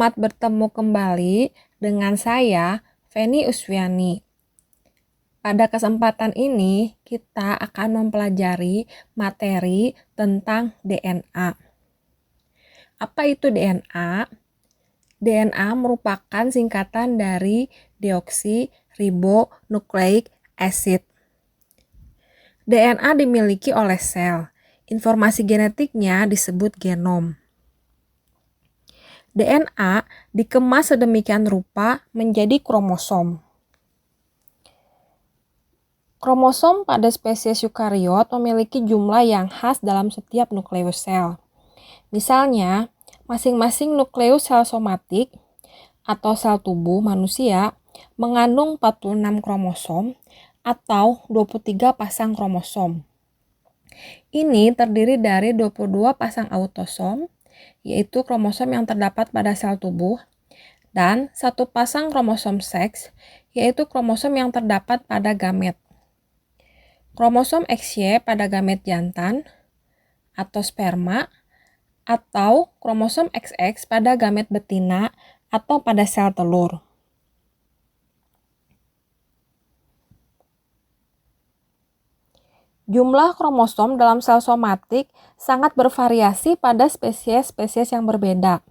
Selamat bertemu kembali dengan saya, Feni Uswiani. Pada kesempatan ini, kita akan mempelajari materi tentang DNA. Apa itu DNA? DNA merupakan singkatan dari deoksiribonucleic acid. DNA dimiliki oleh sel. Informasi genetiknya disebut genom. DNA dikemas sedemikian rupa menjadi kromosom. Kromosom pada spesies eukariot memiliki jumlah yang khas dalam setiap nukleus sel. Misalnya, masing-masing nukleus sel somatik atau sel tubuh manusia mengandung 46 kromosom atau 23 pasang kromosom. Ini terdiri dari 22 pasang autosom, yaitu kromosom yang terdapat pada sel tubuh, dan satu pasang kromosom seks, yaitu kromosom yang terdapat pada gamet. Kromosom XY pada gamet jantan atau sperma, atau kromosom XX pada gamet betina atau pada sel telur. Jumlah kromosom dalam sel somatik sangat bervariasi pada spesies-spesies yang berbeda.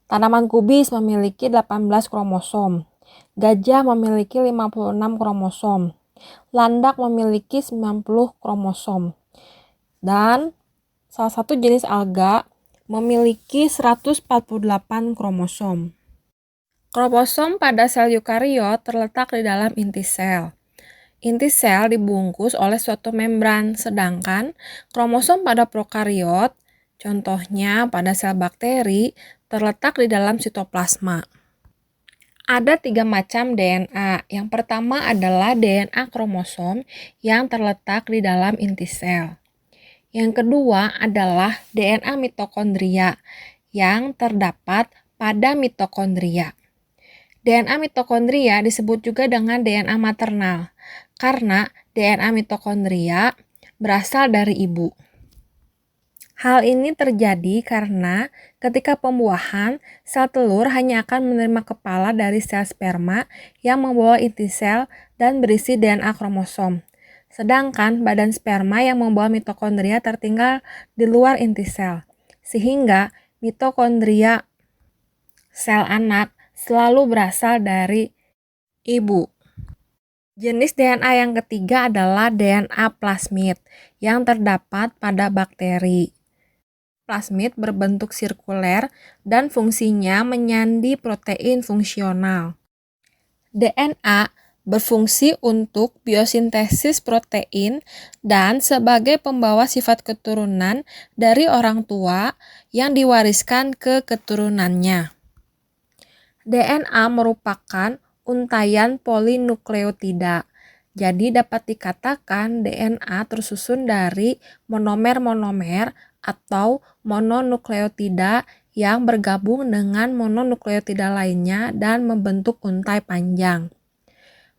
Tanaman kubis memiliki 18 kromosom, gajah memiliki 56 kromosom, landak memiliki 90 kromosom, dan salah satu jenis alga memiliki 148 kromosom. Kromosom pada sel eukariot terletak di dalam inti sel. Inti sel dibungkus oleh suatu membran, sedangkan kromosom pada prokariot, contohnya pada sel bakteri, terletak di dalam sitoplasma. Ada 3 macam DNA. Yang pertama adalah DNA kromosom yang terletak di dalam inti sel. Yang kedua adalah DNA mitokondria yang terdapat pada mitokondria. DNA mitokondria disebut juga dengan DNA maternal karena DNA mitokondria berasal dari ibu. Hal ini terjadi karena ketika pembuahan, sel telur hanya akan menerima kepala dari sel sperma yang membawa inti sel dan berisi DNA kromosom. Sedangkan badan sperma yang membawa mitokondria tertinggal di luar inti sel. Sehingga mitokondria sel anak selalu berasal dari ibu. Jenis DNA yang ketiga adalah DNA plasmid yang terdapat pada bakteri. Plasmid berbentuk sirkuler dan fungsinya menyandi protein fungsional. DNA berfungsi untuk biosintesis protein dan sebagai pembawa sifat keturunan dari orang tua yang diwariskan ke keturunannya. DNA merupakan untaian polinukleotida. Jadi dapat dikatakan DNA tersusun dari monomer-monomer atau mononukleotida yang bergabung dengan mononukleotida lainnya dan membentuk untai panjang.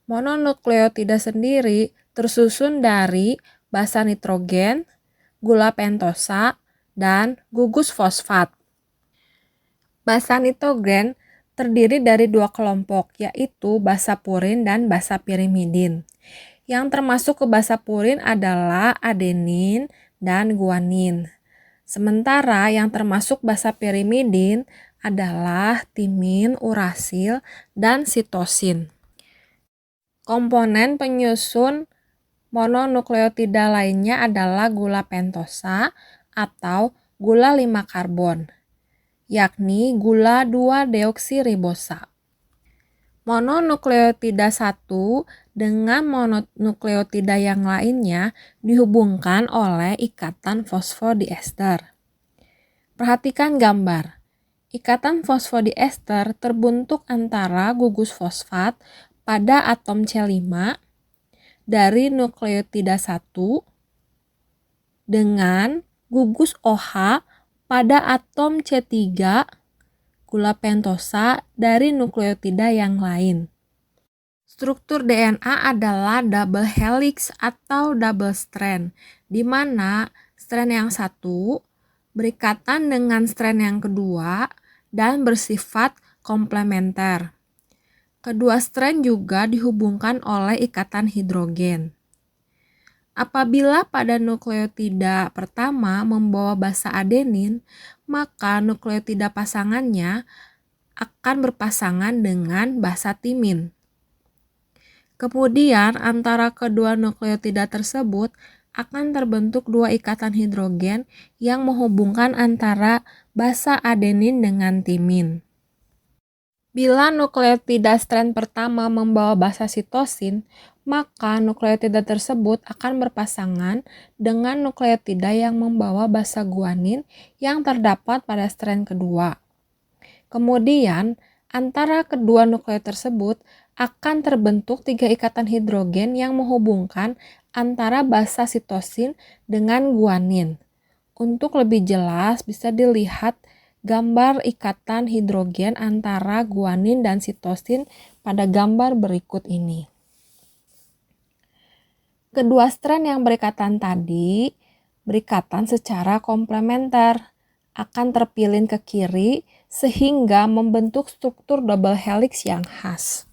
Mononukleotida sendiri tersusun dari basa nitrogen, gula pentosa, dan gugus fosfat. Basa nitrogen terdiri dari 2 kelompok, yaitu basa purin dan basa pirimidin. Yang termasuk ke basa purin adalah adenin dan guanin. Sementara yang termasuk basa pirimidin adalah timin, urasil, dan sitosin. Komponen penyusun mononukleotida lainnya adalah gula pentosa atau gula 5 karbon, yakni gula 2-deoksiribosa. Mononukleotida 1 dengan mononukleotida yang lainnya dihubungkan oleh ikatan fosfodiester. Perhatikan gambar. Ikatan fosfodiester terbentuk antara gugus fosfat pada atom C5 dari nukleotida 1 dengan gugus OH pada atom C3 gula pentosa dari nukleotida yang lain. Struktur DNA adalah double helix atau double strand, di mana strand yang satu berikatan dengan strand yang kedua dan bersifat komplementer. Kedua strand juga dihubungkan oleh ikatan hidrogen. Apabila pada nukleotida pertama membawa basa adenin, maka nukleotida pasangannya akan berpasangan dengan basa timin. Kemudian antara kedua nukleotida tersebut akan terbentuk dua ikatan hidrogen yang menghubungkan antara basa adenin dengan timin. Bila nukleotida strand pertama membawa basa sitosin, maka nukleotida tersebut akan berpasangan dengan nukleotida yang membawa basa guanin yang terdapat pada strand kedua. Kemudian, antara kedua nukleotida tersebut akan terbentuk 3 ikatan hidrogen yang menghubungkan antara basa sitosin dengan guanin. Untuk lebih jelas bisa dilihat gambar ikatan hidrogen antara guanin dan sitosin pada gambar berikut ini. Kedua strand yang berikatan tadi berikatan secara komplementer, akan terpilin ke kiri sehingga membentuk struktur double helix yang khas.